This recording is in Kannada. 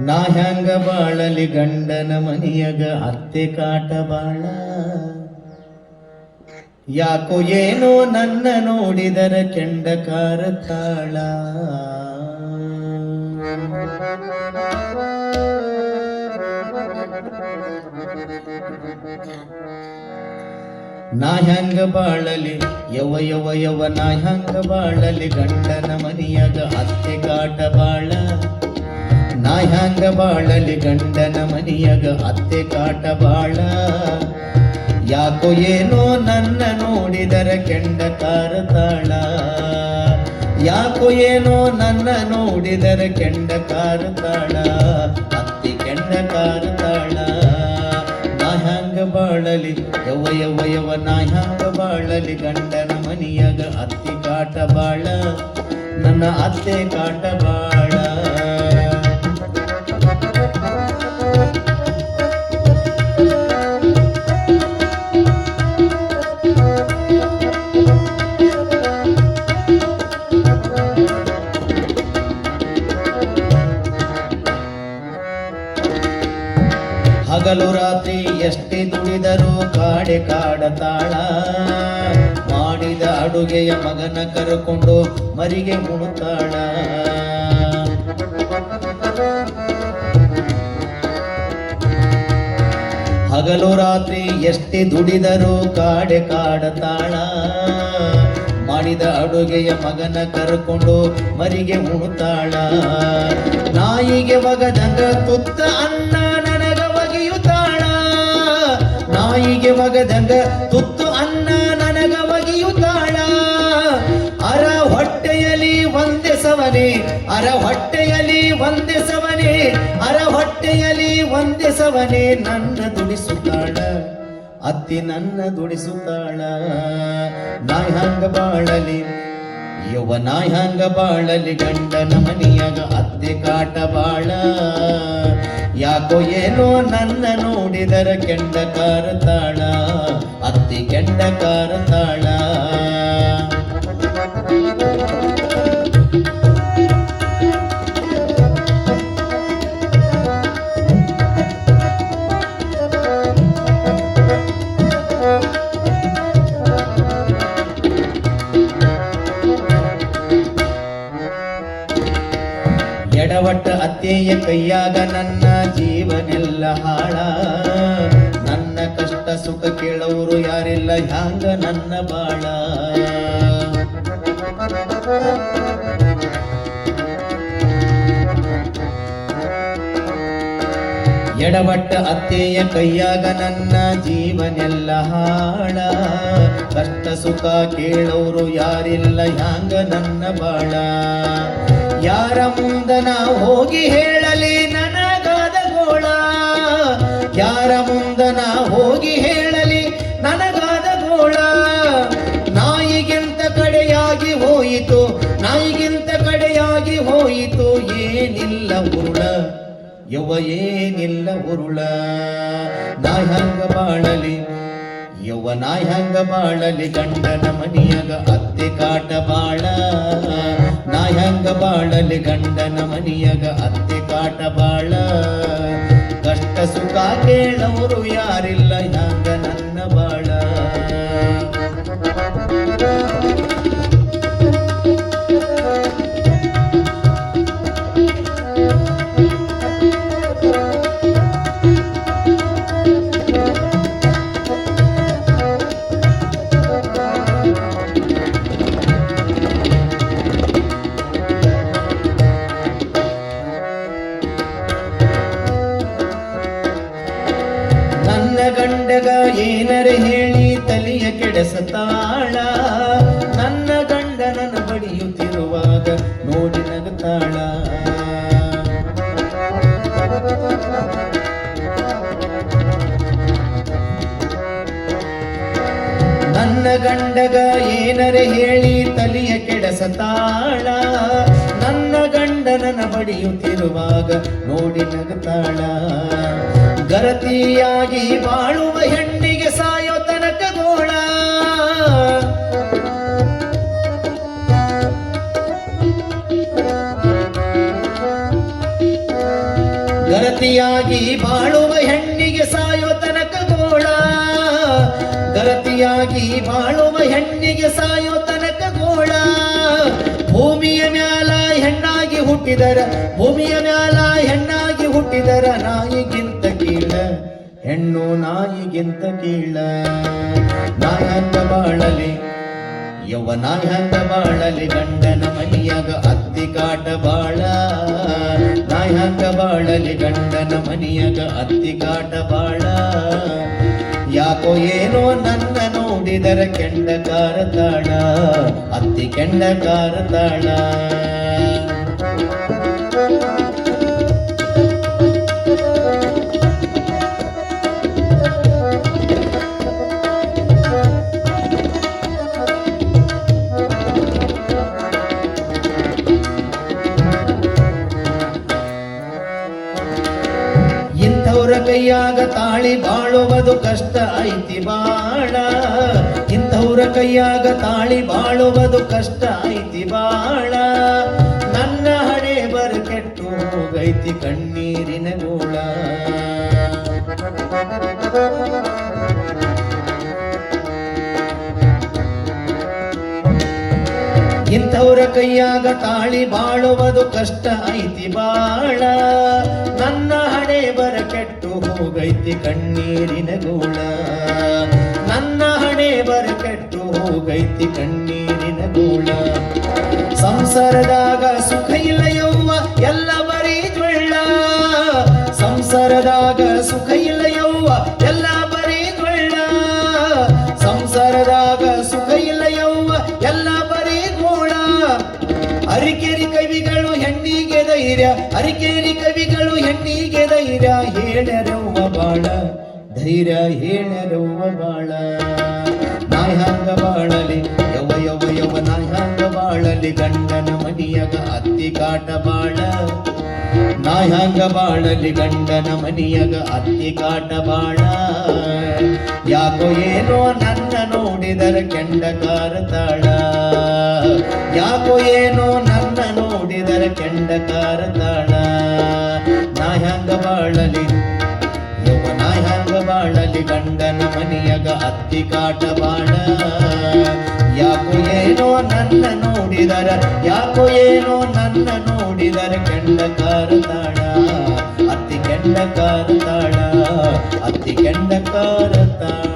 ನಾ ಹ್ಯಾಂಗ ಬಾಳಲಿ ಗಂಡನ ಮನಿಯಗ ಅತ್ತೆ ಕಾಟ ಬಾಳ ಯಾಕೋ ಏನೋ ನನ್ನ ನೋಡಿದರ ಕೆಂಡ ತಾಳ ನಾ ಹ್ಯಾಂಗ ಬಾಳಲಿ ಯವ ಯವ ಯವ ನಾ ಹ್ಯಾಂಗ ಬಾಳಲಿ ಗಂಡನ ಮನಿಯಗ ಅತ್ತೆ ಕಾಟ ಬಾಳ ನಾ ಹ್ಯಾಂಗ ಬಾಳಲಿ ಗಂಡನ ಮನಿಯಗ ಅತ್ತೆ ಕಾಟ ಬಾಳ ಯಾಕೋ ಏನೋ ನನ್ನ ನೋಡಿದರ ಕೆಂಡ ತಾಳ ಯಾಕೋ ಏನೋ ನನ್ನ ನೋಡಿದರ ಕೆಂಡ ತಾಳ ಅತ್ತಿ ಕೆಂಡ ತಾಳ ನಾ ಹ್ಯಾಂಗ ಬಾಳಲಿ ಯವ ಯವ ಯವ ನಾ ಹ್ಯಾಂಗ ಬಾಳಲಿ ಗಂಡನ ಮನಿಯಗ ಅತ್ತಿ ಕಾಟ ಬಾಳ ನನ್ನ ಅತ್ತೆ ಕಾಟ ಬಾಳ ಹಗಲು ರಾತ್ರಿ ಎಷ್ಟೇ ದುಡಿದರೂ ಕಾಡೆ ಕಾಡತಾಳ ಮಾಡಿದ ಅಡುಗೆಯ ಮಗನ ಕರೆಕೊಂಡು ಮರಿಗೆ ಮುಣುತ್ತಾಳ ಹಗಲು ರಾತ್ರಿ ಎಷ್ಟೇ ದುಡಿದರೂ ಕಾಡೆ ಕಾಡತಾಳ ಮಾಡಿದ ಅಡುಗೆಯ ಮಗನ ಕರೆಕೊಂಡು ಮರಿಗೆ ಮುಣುತ್ತಾಳ ನಾಯಿಗೆ ಒಗದಂಗ ತುತ್ತ ಅನ್ನ ನಾಯಿಗೆ ಒಗದಂಗ ತುತ್ತು ಅನ್ನ ನನಗ ಒಗೆಯುತ್ತಾಳ ಅರ ಹೊಟ್ಟೆಯಲ್ಲಿ ಒಂದೇ ಸವನೆ ಅರ ಹೊಟ್ಟೆಯಲ್ಲಿ ಒಂದೇ ಸವನೆ ಅರ ಹೊಟ್ಟೆಯಲ್ಲಿ ಒಂದೇ ಸವನೆ ನನ್ನ ದುಡಿಸುತ್ತಾಳ ಅತ್ತಿ ನನ್ನ ದುಡಿಸುತ್ತಾಳ ನಾಯಿ ಹಂಗ ಬಾಳಲಿ ಯವ ನಾಯಿ ಹಂಗ ಬಾಳಲಿ ಗಂಡನ ಮನಿಯಾಗ ಅತ್ತೆ ಕಾಟ ಬಾಳ ಯಾಕೋ ಏನೋ ನನ್ನ ನೋಡಿದರ ಕೆಂಡ ತಾಳ ಅತ್ತಿ ಕೆಂಡ ತಾಳ ಎಡವಟ್ಟ ಅತ್ತೆಯ ಕೈಯಾಗ ನನ್ನ ಜೀವನೆಲ್ಲ ಹಾಳ ನನ್ನ ಕಷ್ಟ ಸುಖ ಕೇಳೋರು ಯಾರಿಲ್ಲ ಹ್ಯಾಂಗ ನನ್ನ ಬಾಳ ಎಡವಟ್ಟ ಅತ್ತೆಯ ಕೈಯಾಗ ನನ್ನ ಜೀವನೆಲ್ಲ ಹಾಳ ಕಷ್ಟ ಸುಖ ಕೇಳೋರು ಯಾರಿಲ್ಲ ಹ್ಯಾಂಗ ನನ್ನ ಬಾಳ ಯಾರ ಮುಂದನ ಹೋಗಿ ಹೇಳಲಿ ನನಗಾದ ಗೋಳ ಯಾರ ಮುಂದನ ಹೋಗಿ ಹೇಳಲಿ ನನಗಾದ ಗೋಳ ನಾಯಿಗಿಂತ ಕಡೆಯಾಗಿ ಹೋಯಿತು ನಾಯಿಗಿಂತ ಕಡೆಯಾಗಿ ಹೋಯಿತು ಏನಿಲ್ಲ ಉರುಳ ಯವ ಏನಿಲ್ಲ ಉರುಳ ನಾಯಿ ಹಂಗ ಬಾಳಲಿ ಯವ ನಾಯಿ ಹಂಗ ಬಾಳಲಿ ಗಂಡನ ಮನಿಯಗ ಅತ್ತೆ ಕಾಟ ಬಾಳ ನಾಯಿ ಹಂಗ ಬಾಳಲಿ ಗಂಡನ ಮನಿಯಗ ಅತ್ತೆ ಕಾಟ ಬಾಳ ಕಷ್ಟ ಸುಖ ಕೇಳವರು ಯಾರಿಲ್ಲ ಹಂಗ ನನ್ನ ಬಾಳ ಗಂಡಗ ಏನರೆ ಹೇಳಿ ತಲೆಯ ಕೆಡಿಸತಾಳ ನನ್ನ ಗಂಡ ನನ್ನ ಬಡಿಯುತ್ತಿರುವಾಗ ನೋಡಿ ನಗುತ್ತಾಳ ನನ್ನ ಗಂಡಗ ಏನರೆ ಹೇಳಿ ತಲೆಯ ಕೆಡಿಸತಾಳ ನನ್ನ ಗಂಡ ನನ್ನ ಬಡಿಯುತ್ತಿರುವಾಗ ನೋಡಿ ನಗುತ್ತಾಳ ಗರತಿಯಾಗಿ ಬಾಳುವ ಹೆಣ್ಣಿಗೆ ಸಾಯೋ ತನಕ ಗೋಳ ಗರತಿಯಾಗಿ ಬಾಳುವ ಹೆಣ್ಣಿಗೆ ಸಾಯೋ ತನಕ ಗೋಳ, ಗರತಿಯಾಗಿ ಬಾಳುವ ಹೆಣ್ಣಿಗೆ ಸಾಯೋ ತನಕ ಗೋಳ. ಭೂಮಿಯ ಮ್ಯಾಲ ಹೆಣ್ಣಾಗಿ ಹುಟ್ಟಿದರ, ಭೂಮಿಯ ಮ್ಯಾಲ ಹೆಣ್ಣಾಗಿ ಹುಟ್ಟಿದರ ನಾಯಿಗಿಂತ ಕೀಳ, ಹೆಣ್ಣು ನಾಯಿಗಿಂತ ಕೀಳ. ನಾಯಂಗ ಬಾಳಲಿ ಯವ್ವ ನಾಯಂಗ ಬಾಳಲಿ ಗಂಡನ ಮನಿಯಾಗ ಅತ್ತಿ ಕಾಟ ಬಾಳ. ನಾಯಂಗ ಬಾಳಲಿ ಗಂಡನ ಮನಿಯಾಗ ಅತ್ತಿ ಕಾಟ ಬಾಳ. ಯಾಕೋ ಏನೋ ನನ್ನ ನೋಡಿದರ ಕೆಂಡ ಕಾರತಾಳ, ಅತ್ತಿ ಕೆಂಡ ಕಾರತಾಳ. ಇಂಥವ್ರ ಕೈಯಾಗ ತಾಳಿ ಬಾಳುವುದು ಕಷ್ಟ ಐತಿ ಬಾಳ, ಇಂಥವ್ರ ಕೈಯಾಗ ತಾಳಿ ಬಾಳುವುದು ಕಷ್ಟ ಐತಿ ಬಾಳ. ನನ್ನ ಹಣೆ ಬರ ಕೆಟ್ಟು ಹೋಗೈತಿ ಕಣ್ಣೀರಿನ ಗೋಳ. ಇಂಥವ್ರ ಕೈಯಾಗ ತಾಳಿ ಬಾಳುವುದು ಕಷ್ಟ ಐತಿ ಬಾಳ. ನನ್ನ ಹಣೆ ಬರ ಕೆಟ್ಟು ಹೋಗೈತಿ ಕಣ್ಣೀರಿನ ಗೋಳ. ನನ್ನ ಹಣೆ ಬರ ಕೆಟ್ಟು ಹೋಗೈತಿ ಕಣ್ಣೀರಿನ ಗೋಳ. ಸಂಸಾರದಾಗ ಸುಖ ಇಲ್ಲ ಯವ್ವ ಎಲ್ಲ ಬರೀ ಜ್ವಳ್ಳ, ಸಂಸಾರದಾಗ ಸುಖ ಇಲ್ಲ ಯವ್ವ ಎಲ್ಲ ಬರೀ ಜ್ವಳ್ಳ. ಸಂಸಾರದಾಗ ಸುಖ ಇಲ್ಲ ಯವ್ವ ಎಲ್ಲ ಬರೀ ಗೋಳ. ಅರಿಕೇರಿ ಕವಿಗಳು ಹೆಣ್ಣಿಗೆ ಧೈರ್ಯ, ಅರಿಕೇರಿ ಕವಿಗಳು ಹೆಣ್ಣಿಗೆ ಧೈರ್ಯ ಹೇಳರವ್ವ ಬಾಳ, ಧೈರ್ಯ ಹೇಳರವ್ವ ಬಾಳ. ನಾಯಂಗ ಬಾಳಲಿ ಯವ ಯವ ಯವ ನಾಯಂಗ ಬಾಳಲಿ ಗಂಡನ ಮನಿಯಾಗ ಅತ್ತಿ ಕಾಟ ಬಾಳ. ನಾಯಂಗ ಬಾಳಲಿ ಗಂಡನ ಮನಿಯಾಗ ಅತ್ತಿ ಕಾಟ ಬಾಳ. ಯಾಕೋ ಏನೋ ನನ್ನ ನೋಡಿದರ ಕೆಂಡ ಕಾರತಾಳ, ಯಾಕೋ ಏನೋ ನನ್ನ ನೋಡಿದರ ಕೆಂಡ ಕಾರತಾಳ. ನಾಯಂಗ ಬಾಳಲಿ ಯವ್ವ ನಾಯಂಗ ಬಾಳಲಿ ಗಂಡನ ಮನಿಯಾಗ ಅತ್ತಿ ಕಾಟ ಬಾಳ. ಯಾಕೋ ಏನೋ ನನ್ನ ನೋಡಿದರ, ಯಾಕೋ ಏನೋ ನನ್ನ ನೋಡಿದರ ಕೆಂಡ ಕಾರತಾಳ, ಅತ್ತಿ ಕೆಂಡ ಕಾರತಾಳ, ಅತ್ತಿ ಕೆಂಡ ಕಾರತಾಳ.